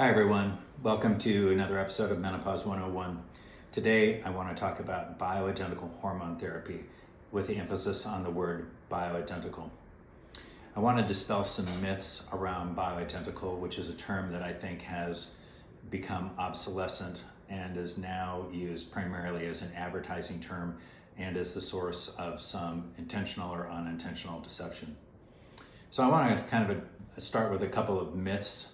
Hi everyone, welcome to another episode of Menopause 101. Today I want to talk about bioidentical hormone therapy with the emphasis on the word bioidentical. I want to dispel some myths around bioidentical, which is a term that I think has become obsolescent and is now used primarily as an advertising term and as the source of some intentional or unintentional deception. So I want to kind of start with a couple of myths.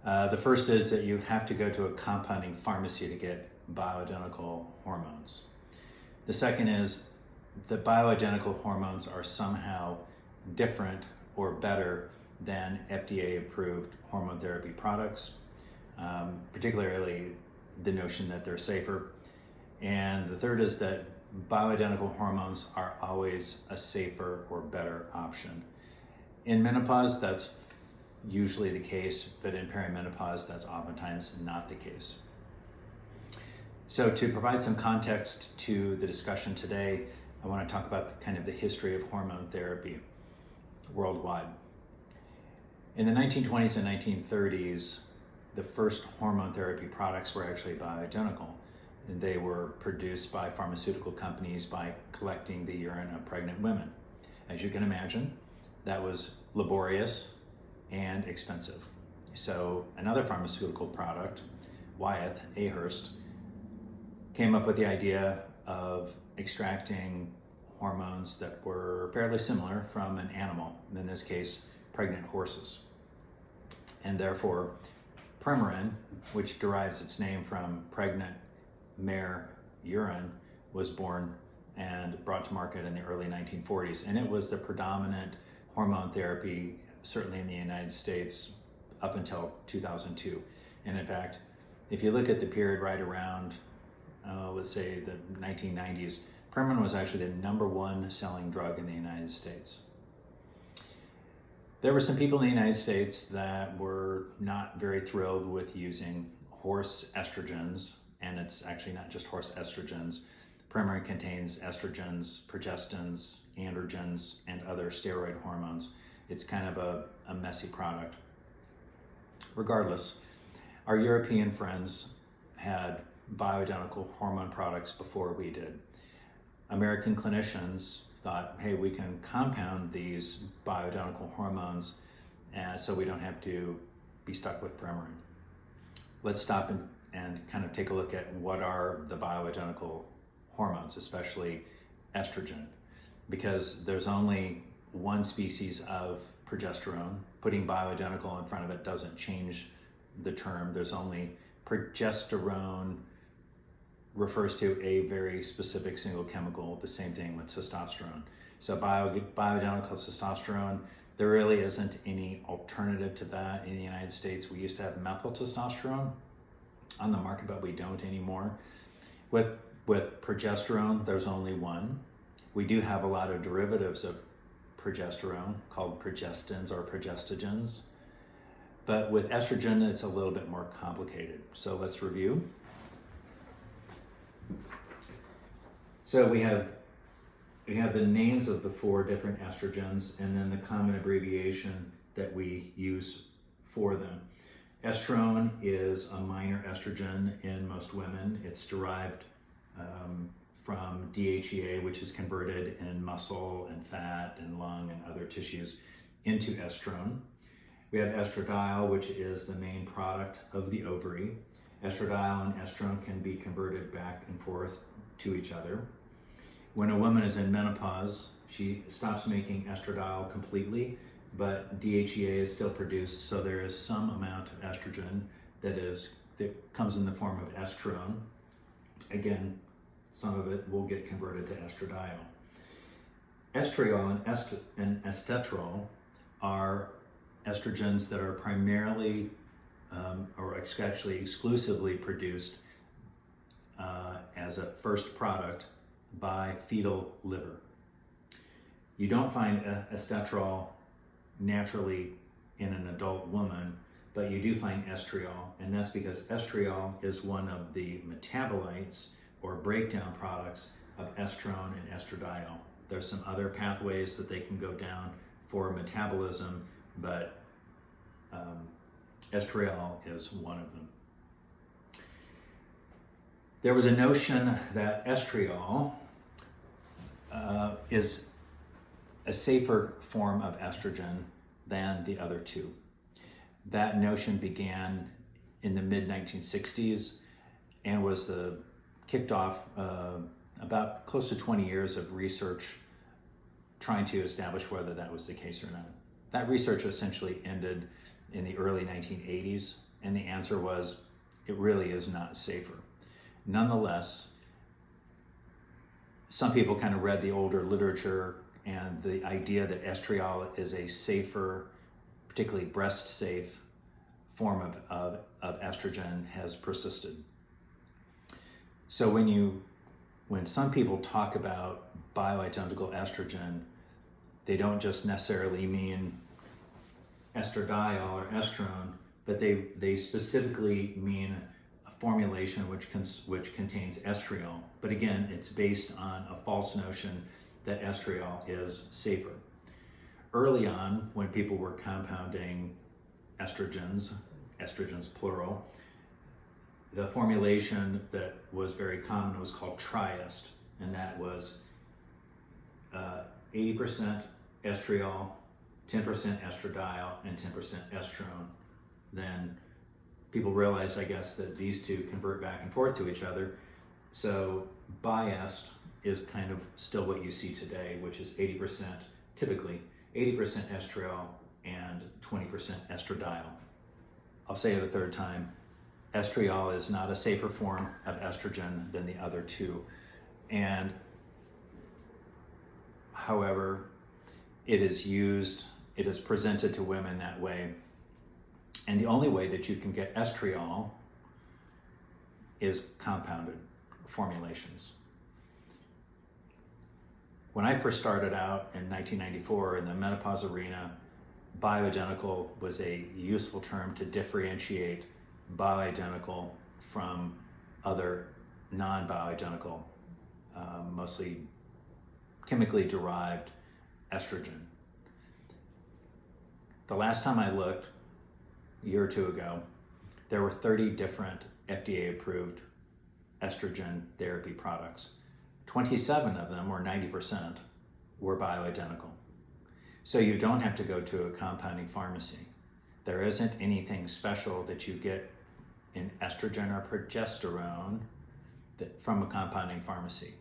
The first is that you have to go to a compounding pharmacy to get bioidentical hormones. The second is that bioidentical hormones are somehow different or better than FDA-approved hormone therapy products, particularly the notion that they're safer. And the third is that bioidentical hormones are always a safer or better option. In menopause, that's usually the case, but in perimenopause, that's oftentimes not the case. So to provide some context to the discussion today, I want to talk about kind of the history of hormone therapy worldwide. In the 1920s and 1930s, the first hormone therapy products were actually bioidentical. And they were produced by pharmaceutical companies by collecting the urine of pregnant women. As you can imagine, that was laborious and expensive. So another pharmaceutical product, Wyeth Ahurst, came up with the idea of extracting hormones that were fairly similar from an animal, in this case, pregnant horses. And therefore, Premarin, which derives its name from pregnant mare urine, was born and brought to market in the early 1940s. And it was the predominant hormone therapy, certainly in the United States, up until 2002. And in fact, if you look at the period right around, let's say the 1990s, Premarin was actually the #1 selling drug in the United States. There were some people in the United States that were not very thrilled with using horse estrogens, and it's actually not just horse estrogens. Premarin contains estrogens, progestins, androgens, and other steroid hormones. It's kind of a messy product. Regardless, our European friends had bioidentical hormone products before we did. American clinicians thought, hey, we can compound these bioidentical hormones so we don't have to be stuck with Premarin. Let's stop and kind of take a look at what are the bioidentical hormones, especially estrogen, because there's only one species of progesterone. Putting bioidentical in front of it doesn't change the term. There's only progesterone refers to a very specific single chemical, the same thing with testosterone. So bioidentical testosterone, there really isn't any alternative to that in the United States. We used to have methyl testosterone on the market, but we don't anymore. With progesterone, there's only one. We do have a lot of derivatives of progesterone called progestins or progestogens. But with estrogen, it's a little bit more complicated. So let's review. So we have the names of the 4 different estrogens and then the common abbreviation that we use for them. Estrone is a minor estrogen in most women. It's derived from DHEA, which is converted in muscle and fat and lung and other tissues into estrone. We have estradiol, which is the main product of the ovary. Estradiol and estrone can be converted back and forth to each other. When a woman is in menopause, she stops making estradiol completely, but DHEA is still produced, so there is some amount of estrogen that comes in the form of estrone. Again, some of it will get converted to estradiol. Estriol and estetrol are estrogens that are primarily or actually exclusively produced as a first product by fetal liver. You don't find estetrol naturally in an adult woman, but you do find estriol, and that's because estriol is one of the metabolites or breakdown products of estrone and estradiol. There's some other pathways that they can go down for metabolism, but Estriol is one of them. There was a notion that estriol is a safer form of estrogen than the other two. That notion began in the mid-1960s and was kicked off about close to 20 years of research trying to establish whether that was the case or not. That research essentially ended in the early 1980s, and the answer was it really is not safer. Nonetheless, some people kind of read the older literature, and the idea that estriol is a safer, particularly breast-safe form of estrogen has persisted. So when some people talk about bioidentical estrogen, they don't just necessarily mean estradiol or estrone, but they specifically mean a formulation which contains estriol. But again, it's based on a false notion that estriol is safer. Early on, when people were compounding estrogens plural, the formulation that was very common was called triest, and that was 80% estriol, 10% estradiol, and 10% estrone. Then people realized, I guess, that these two convert back and forth to each other. So biest is kind of still what you see today, which is 80%, typically 80% estriol and 20% estradiol. I'll say it a third time. Estriol is not a safer form of estrogen than the other two. And however, it is presented to women that way. And the only way that you can get estriol is compounded formulations. When I first started out in 1994 in the menopause arena, bioidentical was a useful term to differentiate bioidentical from other non-bioidentical, mostly chemically derived estrogen. The last time I looked, a year or two ago, there were 30 different FDA-approved estrogen therapy products. 27 of them, or 90%, were bioidentical. So you don't have to go to a compounding pharmacy. There isn't anything special that you get in estrogen or progesterone from a compounding pharmacy.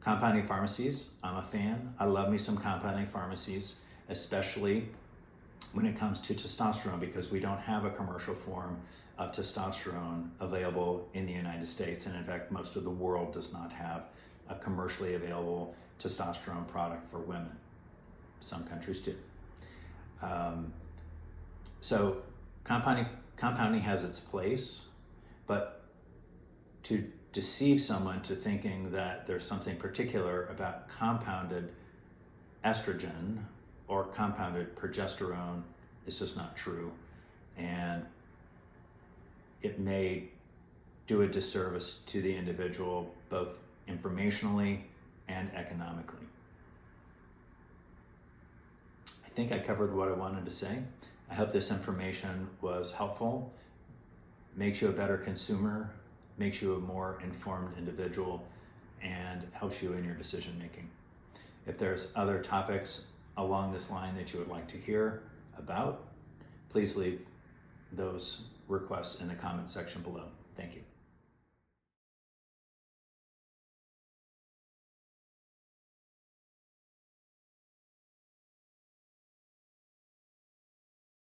Compounding pharmacies, I'm a fan. I love me some compounding pharmacies, especially when it comes to testosterone, because we don't have a commercial form of testosterone available in the United States. And in fact, most of the world does not have a commercially available testosterone product for women. Some countries do. So compounding has its place, but to deceive someone to thinking that there's something particular about compounded estrogen or compounded progesterone is just not true. And it may do a disservice to the individual, both informationally and economically. I think I covered what I wanted to say. I hope this information was helpful, makes you a better consumer, makes you a more informed individual, and helps you in your decision making. If there's other topics along this line that you would like to hear about, please leave those requests in the comment section below. Thank you.